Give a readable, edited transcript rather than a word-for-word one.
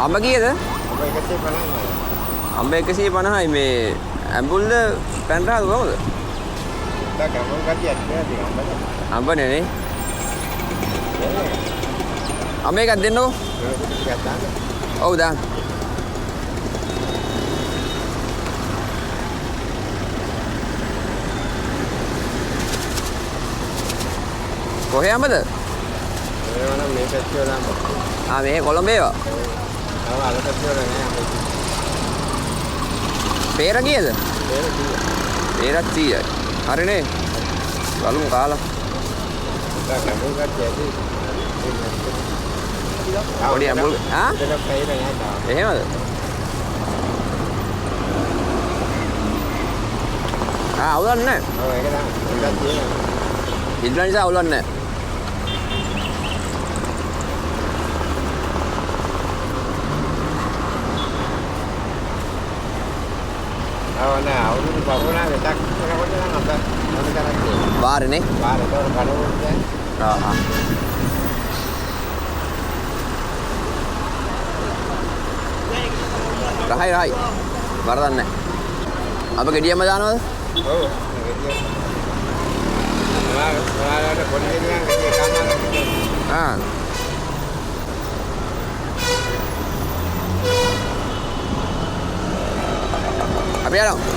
අඹ කීයද? අඹ 150යි. අඹ 150යි මේ ඇඹුල්ද පැන්රාද කොහමද? දැන් ගමන් කටියක් නේද අඹද? අඹනේ නේ. අඹ එකක් දෙන්නකෝ. ඔව් දාන්න. කොහේ අඹද? ඒවනම් මේ පැත්තේ වල අඹ. මේ කොළඹ ඒවා. ඔව් අර පැත්තේ වල නෑ අඹ. පේර කීයද? පේර 100. පේරක් 100යි. හරිනේ. බලමු කාලා. දැන් ගමන් කටියදී පොඩි අඹුල් දෙකක් පේර නෑ තාම. එහෙමද? අවුලක් නැහැ. ඔව් ඒක තමයි. එකක් තියෙනවා. ඉල්ලන නිසා අවුලක් නැහැ. නෑ අවුරුදු පහුණා වෙතක් කරනකොට නම් අප මොන කරන්නේ වාරනේ වාරේ තවර කඩවුන්නේ රහයි වරදක් නැහැ අප ගෙඩියම දානවද ඔව් ගෙඩිය ඔයාලට පොඩි ගෙඩියක් ගෙඩිය කන්නා අපි යනවා